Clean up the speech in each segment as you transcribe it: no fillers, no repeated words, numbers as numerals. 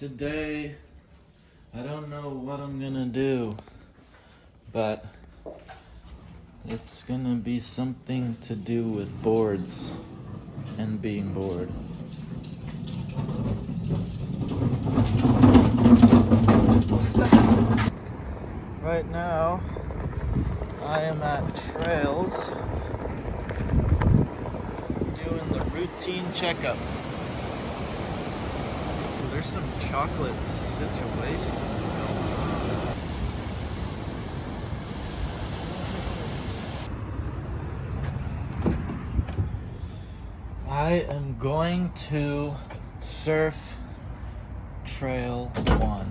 Today, I don't know what I'm gonna do, but it's gonna be something to do with boards and being bored. Right now, I am at Trails doing the routine checkup. There's some chocolate situations going on. I am going to surf Trail 1.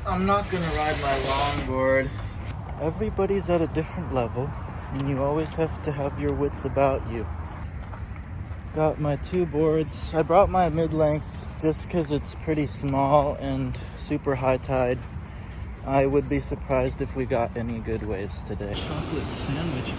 I'm not gonna ride my longboard. Everybody's at a different level, and you always have to have your wits about you. Got my two boards. I brought my mid-length just because it's pretty small and super high tide. I would be surprised if we got any good waves today. Chocolate sandwich.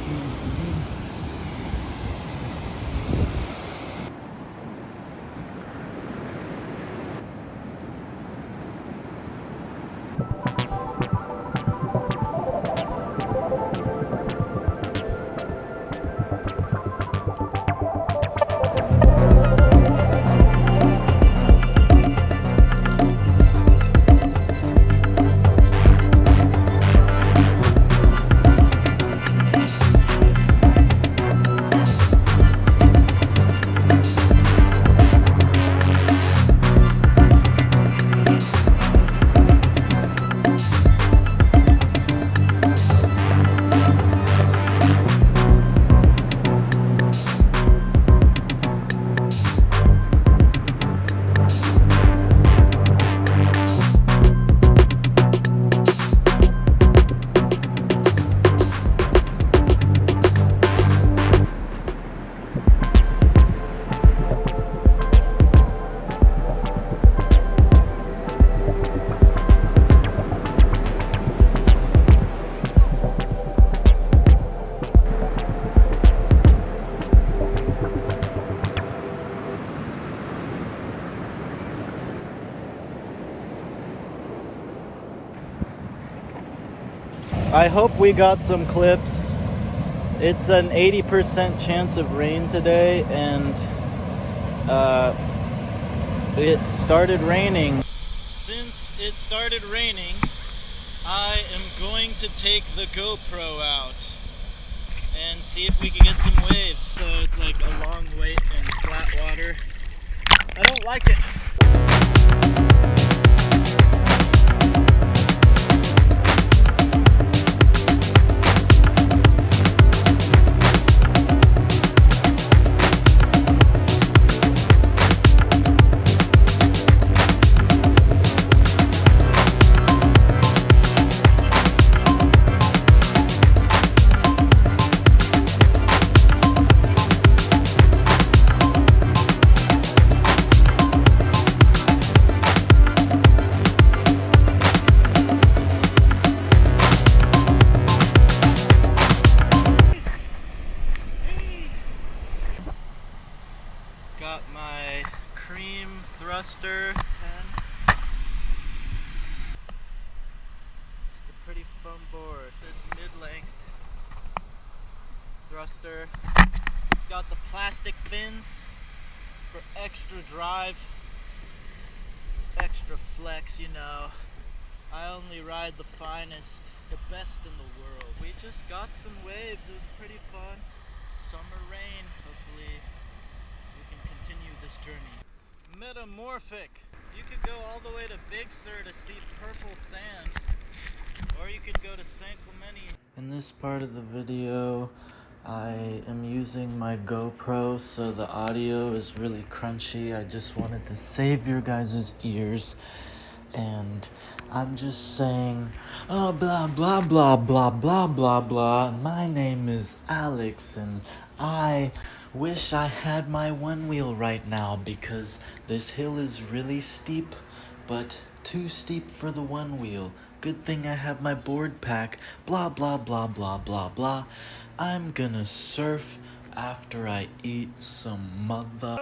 I hope we got some clips. It's an 80% chance of rain today, and it started raining. Since it started raining, I am going to take the GoPro out and see if we can get some waves. So it's like a long wait in flat water. I don't like it. Got my cream thruster 10. It's a pretty fun board. This mid-length thruster. It's got the plastic fins for extra drive, extra flex, you know. I only ride the finest, the best in the world. We just got some waves. It was pretty fun. Summer rain, hopefully. Continue this journey. Metamorphic. You could go all the way to Big Sur to see purple sand, or you could go to San Clemente. In this part of the video, I am using my GoPro, so the audio is really crunchy. I just wanted to save your guys' ears, and I'm just saying, oh, blah, blah, blah, blah, blah, blah, blah. My name is Alex, and I wish I had my one wheel right now because this hill is really steep, but too steep for the one wheel. Good thing I have my board pack. Blah, blah, blah, blah, blah, blah. I'm gonna surf after I eat some mother...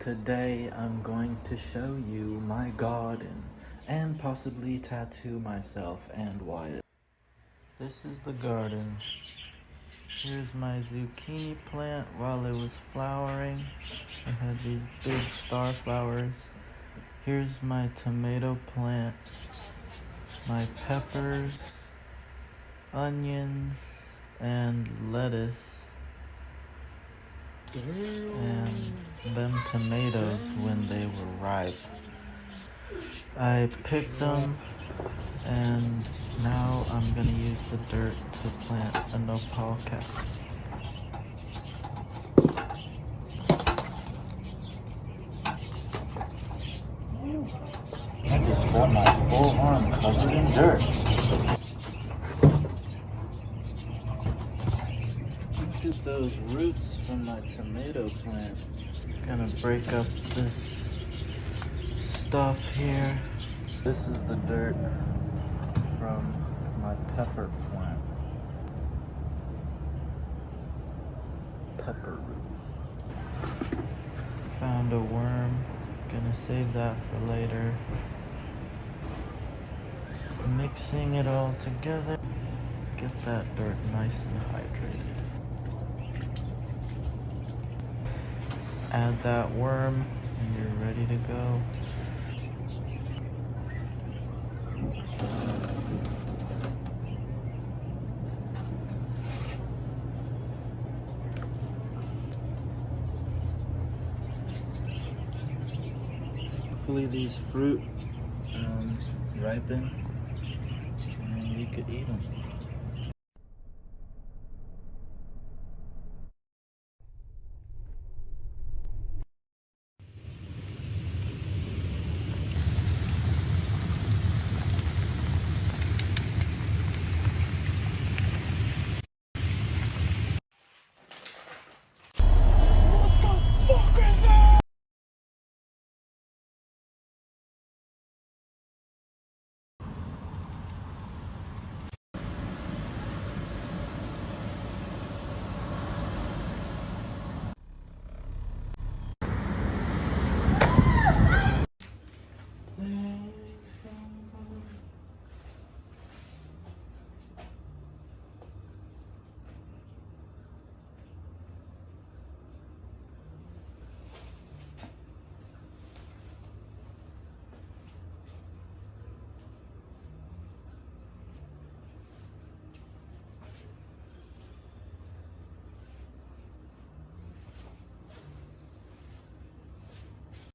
Today I'm going to show you my garden and possibly tattoo myself and Wyatt. This is the garden. Here's my zucchini plant while it was flowering. It had these big star flowers. Here's my tomato plant, my peppers, onions, and lettuce. And them tomatoes when they were ripe. I picked them, and now I'm gonna use the dirt to plant a nopal cactus. I just got my whole arm covered in dirt. Look at those roots from my tomato plant. Gonna break up this stuff here. This is the dirt from my pepper plant. Pepper roots. Found a worm. Gonna save that for later. Mixing it all together. Get that dirt nice and hydrated. Add that worm and you're ready to go. Hopefully these fruit ripen and we could eat them.